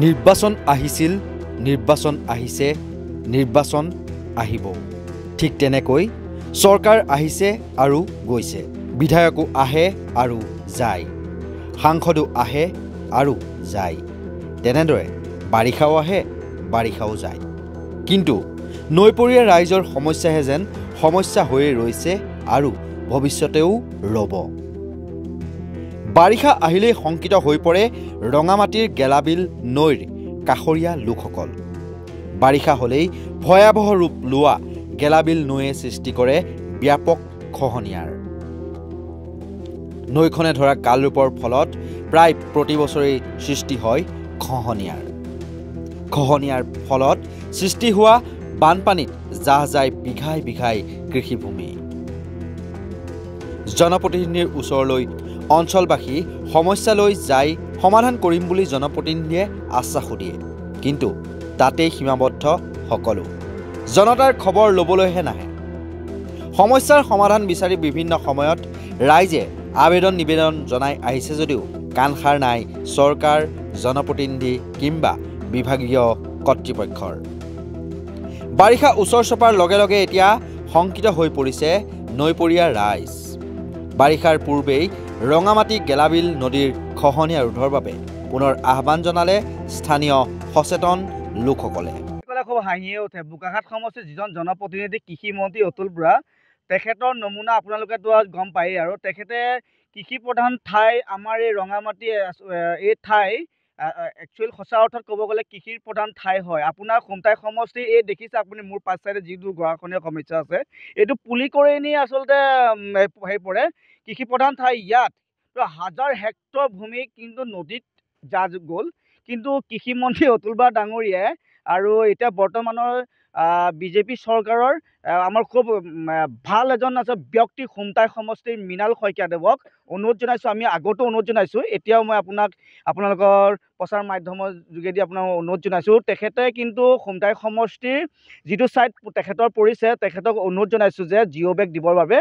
নিৰ্বাচন আহিছিল, নিৰ্বাচন আহিছে, নিৰ্বাচন আহিব। ঠিক তেনেকৈ চৰকাৰ আহিছে আৰু গৈছে, বিধায়কো আহে আৰু যায়, সাংসদো আহে আৰু যায়। তেনেদৰে বাৰিষাও আহে, বাৰিষাও যায়। কিন্তু নৈপৰীয়া ৰাইজৰ সমস্যাহে যেন সমস্যা হৈয়ে ৰৈছে আৰু ভৱিষ্যতেও ৰ'ব। বাৰিষা আহিলেই শংকিত হৈ পৰে ৰঙামাটিৰ গেলাবিল নৈৰ কাষৰীয়া লোকসকল। বাৰিষা হ'লেই ভয়াৱহ ৰূপ লোৱা গেলাবিল নৈয়ে সৃষ্টি কৰে ব্যাপক খহনীয়াৰ। নৈখনে ধৰা কালৰূপৰ ফলত প্ৰায় প্ৰতি বছৰেই সৃষ্টি হয় খহনীয়াৰ। খহনীয়াৰ ফলত সৃষ্টি হোৱা বানপানীত জাহ যায় বিঘাই বিঘাই কৃষিভূমি। জনপ্ৰতিনিধিৰ ওচৰলৈ অঞ্চলবাসী সমস্যা লৈ যাই সমাধান কৰিম বুলি জনপ্ৰতিনিধিয়ে আশ্বাসো দিয়ে। কিন্তু তাতেই সীমাবদ্ধ সকলো, জনতাৰ খবৰ ল'বলৈহে নাহে। সমস্যাৰ সমাধান বিচাৰি বিভিন্ন সময়ত ৰাইজে আবেদন নিবেদন জনাই আহিছে যদিও কাণসাৰ নাই চৰকাৰ, জনপ্ৰতিনিধি কিংবা বিভাগীয় কৰ্তৃপক্ষৰ। বাৰিষা ওচৰ চপাৰ লগে লগে এতিয়া শংকিত হৈ পৰিছে নৈপৰীয়া ৰাইজ। বাৰিষাৰ পূৰ্বেই ৰঙামাটি গেলাবিল নদীৰ খহনীয়া ৰোধৰ বাবে পুনৰ আহ্বান জনালে স্থানীয় সচেতন লোকসকলে। খুব হাঁহিয়ে উঠে। বোকাখাট সমষ্টিৰ যিজন জনপ্ৰতিনিধি কৃষি মন্ত্ৰী অতুল বৰা, তেখেতৰ নমুনা আপোনালোকেতো গম পায়েই। আৰু তেখেতে কৃষি প্ৰধান ঠাই আমাৰ এই ৰঙামাটি এই ঠাই একচুৱেলি সঁচা অৰ্থত ক'ব গ'লে কৃষিৰ প্ৰধান ঠাই হয়। আপোনাৰ খুমটাই সমষ্টি এই দেখিছে আপুনি মোৰ পাছ চাইডে যিটো গৰাখহনীয়া সমস্যা আছে, এইটো পুলি কৰি নি আচলতে হেৰি পৰে কৃষি প্ৰধান ঠাই। ইয়াত হাজাৰ হেক্টৰ ভূমি কিন্তু নদীত যা গ'ল। কিন্তু কৃষিমন্ত্ৰী অতুল বৰা ডাঙৰীয়াই আৰু এতিয়া বৰ্তমানৰ বিজেপি চৰকাৰৰ আমাৰ খুব ভাল এজন আছে ব্যক্তি খুমটাই সমষ্টিৰ মৃণাল শইকীয়াদেৱক অনুৰোধ জনাইছোঁ। আমি আগতো অনুৰোধ জনাইছোঁ, এতিয়াও মই আপোনালোকৰ প্ৰচাৰ মাধ্যমৰ যোগেদি আপোনাক অনুৰোধ জনাইছোঁ। তেখেতে কিন্তু খুমটাই সমষ্টিৰ যিটো ছাইড তেখেতৰ পৰিছে, তেখেতক অনুৰোধ জনাইছোঁ যে জিঅ' বেগ দিবৰ বাবে।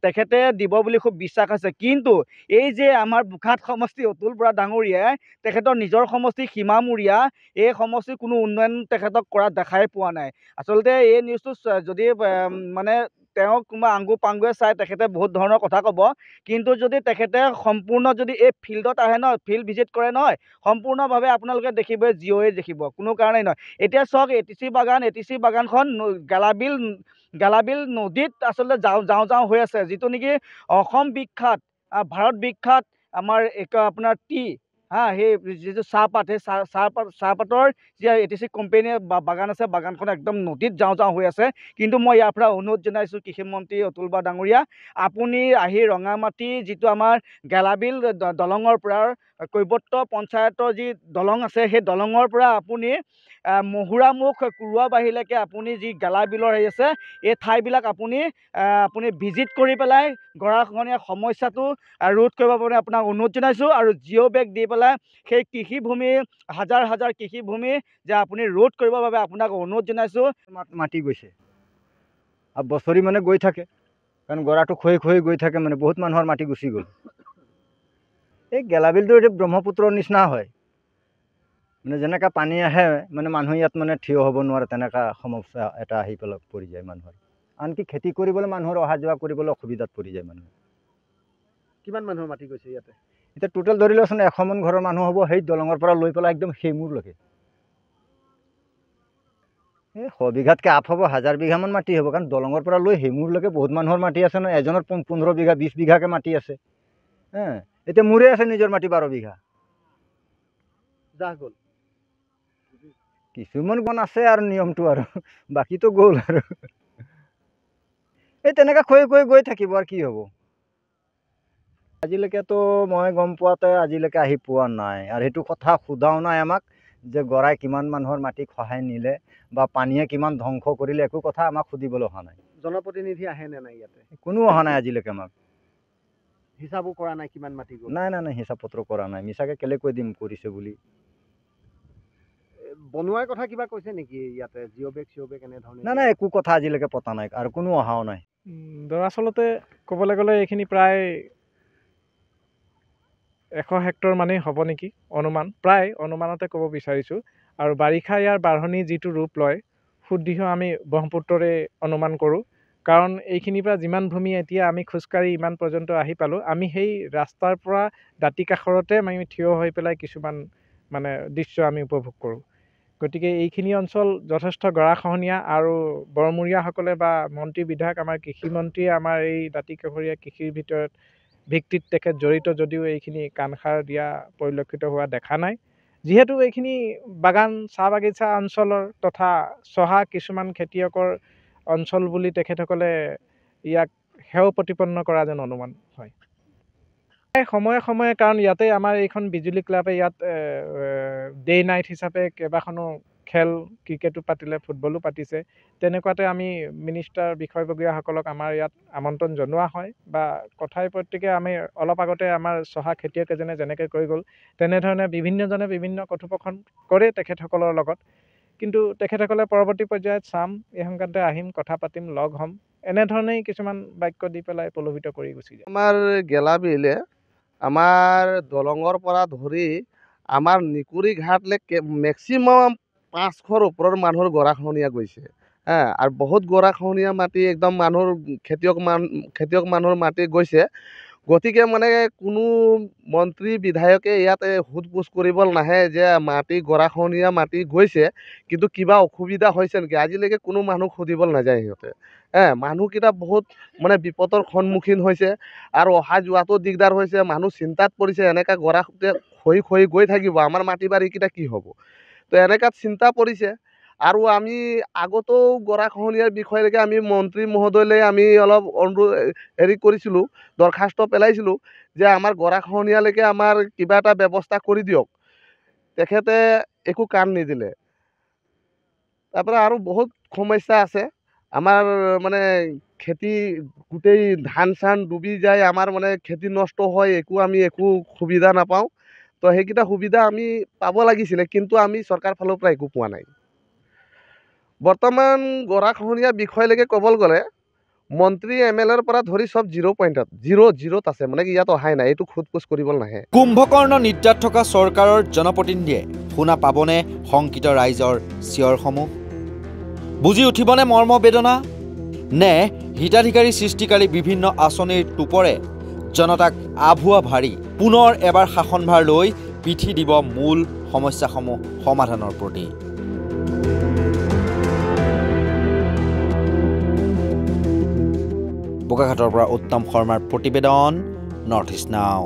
তেখেতে দিব বুলি খুব বিশ্বাস আছে। কিন্তু এই যে আমাৰ বোকাখাট সমষ্টি অতুল বৰা ডাঙৰীয়াই তেখেতৰ নিজৰ সমষ্টি সীমামূৰীয়া, এই সমষ্টিৰ কোনো উন্নয়ন তেখেতক কৰা দেখাই পোৱা নাই। আচলতে এই নিউজটো যদি মানে তেওঁ কোনোবা আংগু পাংগুৱে চাই তেখেতে বহুত ধৰণৰ কথা ক'ব। কিন্তু যদি তেখেতে সম্পূৰ্ণ যদি এই ফিল্ডত আহে নহয়, ফিল্ড ভিজিট কৰে নহয়, সম্পূৰ্ণভাৱে আপোনালোকে দেখিব জিঅ'য়ে দেখিব, কোনো কাৰণেই নহয়। এতিয়া চাওক এ টি চি বাগানখন গেলাবিল নদীত আচলতে যাওঁ হৈ আছে, যিটো নেকি অসম বিখ্যাত, ভাৰত বিখ্যাত আমাৰ আপোনাৰ সেই যিটো চাহপাত, সেই চাহপাতৰ যি এ টি চি কোম্পেনীৰ বাগান আছে, বাগানখন একদম নদীত যাওঁ হৈ আছে। কিন্তু মই ইয়াৰ পৰা অনুৰোধ জনাইছোঁ কৃষিমন্ত্ৰী অতুল বৰা ডাঙৰীয়া, আপুনি আহি ৰঙামাটি যিটো আমাৰ গেলাবিল দলঙৰ পৰা কৈৱৰ্ত পঞ্চায়তৰ যি দলং আছে, সেই দলঙৰ পৰা আপুনি মহুৰামুখ কুৰুৱাবাহীলৈকে আপুনি যি গেলাবিলৰ হেৰি আছে, এই ঠাইবিলাক আপুনি ভিজিট কৰি পেলাই গৰাখহনীয়া সমস্যাটো ৰোধ কৰিব বাবে আপোনাক অনুৰোধ জনাইছোঁ। আৰু জিঅ' বেগ দি পেলাই সেই কৃষিভূমি হাজাৰ হাজাৰ কৃষিভূমি যে আপুনি ৰোধ কৰিবৰ বাবে আপোনাক অনুৰোধ জনাইছোঁ। মাটি গৈছে আৰু বছৰি মানে গৈ থাকে, কাৰণ গৰাটো খহি গৈ থাকে, মানে বহুত মানুহৰ মাটি গুচি গ'ল। এই গেলাবিলটো এতিয়া ব্ৰহ্মপুত্ৰৰ নিচিনা হয়, মানে যেনেকৈ পানী আহে মানে মানুহ ইয়াত মানে থিয় হ'ব নোৱাৰে, তেনেকুৱা সমস্যা এটা আহি পেলাই পৰি যায় মানুহৰ। আনকি খেতি কৰিবলৈ মানুহৰ অহা যোৱা কৰিবলৈ অসুবিধাত পৰি যায় মানুহ। কিমান মানুহৰ মাটি গৈছে ইয়াতে? এতিয়া টোটেল ধৰি লওকচোন 100 মান ঘৰৰ মানুহ হ'ব, সেই দলঙৰ পৰা লৈ পেলাই একদম সেইমূৰলৈকে। এই 100 বিঘাতকৈ আপ হ'ব, 1000 বিঘামান মাটি হ'ব, কাৰণ দলঙৰ পৰা লৈ সেইমূৰলৈকে বহুত মানুহৰ মাটি আছে নহয়। এজনৰ 15 বিঘা 20 বিঘাকৈ মাটি আছে। এতিয়া মোৰে আছে নিজৰ মাটি 12 বিঘা। যাহ গ'ল, কিছুমান আছে আৰু নিয়মটো, আৰু বাকীটো গ'ল। আৰু এই তেনেকৈ খহি গৈ থাকিব আৰু কি হ'ব। আজিলৈকেতো মই গম পোৱাতে আজিলৈকে আহি পোৱা নাই, আৰু সেইটো কথা সোধাও নাই আমাক যে গৰাই কিমান মানুহৰ মাটি খহাই নিলে বা পানীয়ে কিমান ধ্বংস কৰিলে, একো কথা আমাক সুধিবলৈ অহা নাই। জনপ্ৰতিনিধি আহে নে নাই ইয়াতে? কোনো অহা নাই আজিলৈকে, আমাক হিচাপো কৰা নাই কিমান মাটি গ'ল? নাই হিচাপ পত্ৰ কৰা নাই। মিছাকৈ কেলৈ কৈ দিম কৰিছে বুলি। বনোৱাৰ কথা কিবা কৈছে নেকি ইয়াতে? জিঅ' বেগ এনেধৰণে? নাই একো কথা আজিলৈকে পতা নাই, আৰু কোনো অহাও নাই। দৰাচলতে ক'বলৈ গ'লে এইখিনি প্ৰায় 100 হেক্টৰ মানেই হ'ব নেকি অনুমান, প্ৰায় অনুমানতে ক'ব বিচাৰিছোঁ। আৰু বাৰিষা ইয়াৰ বাঢ়নি যিটো ৰূপ লয় শুদ্ধিহ আমি ব্ৰহ্মপুত্ৰৰে অনুমান কৰোঁ। কাৰণ এইখিনিৰ পৰা যিমান ভূমি এতিয়া আমি খোজকাঢ়ি ইমান পৰ্যন্ত আহি পালোঁ, আমি সেই ৰাস্তাৰ পৰা দাঁতি কাষৰতে আমি থিয় হৈ পেলাই কিছুমান মানে দৃশ্য আমি উপভোগ কৰোঁ। গতিকে এইখিনি অঞ্চল যথেষ্ট গৰাখহনীয়া আৰু বৰমূৰীয়াসকলে বা মন্ত্ৰী বিধায়ক আমাৰ কৃষিমন্ত্ৰীয়ে আমাৰ এই দাঁতি কাষৰীয়া কৃষিৰ ভিত্তিত তেখেত জড়িত যদিও এইখিনি কাণসাৰ দিয়া পৰিলক্ষিত হোৱা দেখা নাই। যিহেতু এইখিনি বাগান চাহ বাগিচা অঞ্চলৰ তথা চহা কিছুমান খেতিয়কৰ অঞ্চল বুলি তেখেতসকলে ইয়াক হেয় প্ৰতিপন্ন কৰা যেন অনুমান হয়। সময়ে সময়ে কাৰণ ইয়াতে আমাৰ এইখন বিজুলী ক্লাবে ইয়াত ডে নাইট হিচাপে কেইবাখনো খেল ক্ৰিকেটো পাতিলে, ফুটবলো পাতিছে। তেনেকুৱাতে আমি মিনিষ্টাৰ বিষয়ববীয়াসকলক আমাৰ ইয়াত আমন্ত্ৰণ জনোৱা হয় বা কথাই প্ৰত্যেকে আমি অলপ আগতে আমাৰ চহা খেতিয়ক এজনে যেনেকৈ কৈ গ'ল তেনেধৰণে বিভিন্নজনে বিভিন্ন কথোপকথন কৰে তেখেতসকলৰ লগত। কিন্তু তেখেতসকলে পৰৱৰ্তী পৰ্যায়ত চাম, এই সংক্ৰান্তে আহিম, কথা পাতিম, লগ হ'ম, এনেধৰণেই কিছুমান বাক্য দি পেলাই প্ৰলোভিত কৰি গুচি যায়। আমাৰ গেলাবিলে আমাৰ দলঙৰ পৰা ধৰি আমাৰ নিকুৰি ঘাটলৈকে মেক্সিমাম 500ৰ ওপৰৰ মানুহৰ গৰাখহনীয়া গৈছে। আৰু বহুত গৰাখহনীয়া মাটি একদম মানুহৰ খেতিয়ক মানুহৰ মাটি গৈছে। গতিকে মানে কোনো মন্ত্ৰী বিধায়কে ইয়াতে সোধ পোছ কৰিব নাহে যে মাটি গৰাখহনীয়া মাটি গৈছে কিন্তু কিবা অসুবিধা হৈছে নেকি, আজিলৈকে কোনো মানুহ সুধিবলৈ নাযায় সিহঁতে। মানুহকেইটা বহুত মানে বিপদৰ সন্মুখীন হৈছে আৰু অহা যোৱাটো দিগদাৰ হৈছে। মানুহ চিন্তাত পৰিছে, এনেকা গৰা খহি গৈ থাকিব, আমাৰ মাটি বাৰীকেইটা কি হ'ব। তো এনেকাত চিন্তা পৰিছে। আৰু আমি আগতেও গৰাখহনীয়াৰ বিষয়লৈকে আমি মন্ত্ৰী মহোদয়লৈ আমি অলপ হেৰি কৰিছিলোঁ, দৰখাস্ত পেলাইছিলোঁ যে আমাৰ গৰাখহনীয়ালৈকে আমাৰ কিবা এটা ব্যৱস্থা কৰি দিয়ক। তেখেতে একো কাণ নিদিলে। তাৰপৰা আৰু বহুত সমস্যা আছে। আমাৰ মানে খেতি গোটেই ধান চান ডুবি যায়, আমাৰ মানে খেতি নষ্ট হয়, আমি একো সুবিধা নাপাওঁ। তো সেইকেইটা সুবিধা আমি পাব লাগিছিলে, কিন্তু আমি চৰকাৰ ফালৰ পৰা একো পোৱা নাই। বৰ্তমান গৰাখহনীয়া বিষয়লৈকে ক'বলৈ গ'লে মন্ত্ৰী MLAৰ পৰা ধৰি চব 0 পইণ্টত, 0 আছে, মানে কি ইয়াত অহাই নাই, এইটো সোধ পোছ কৰিবলৈ নাহে। কুম্ভকৰ্ণ নিদ্ৰাত থকা চৰকাৰৰ জনপ্ৰতিনিধিয়ে শুনা পাবনে শংকিত ৰাইজৰ চিঞৰসমূহ? বুজি উঠিবনে মৰ্ম বেদনা? নে হিতাধিকাৰী সৃষ্টিকাৰী বিভিন্ন আঁচনিৰ টোপৰে জনতাক আভুৱা ভাৰী পুনৰ এবাৰ শাসনভাৰ লৈ পিঠি দিব মূল সমস্যাসমূহ সমাধানৰ প্ৰতি? বোকাখাতৰ পৰা উত্তম শৰ্মাৰ প্ৰতিবেদন, নৰ্থ ইষ্ট নাও।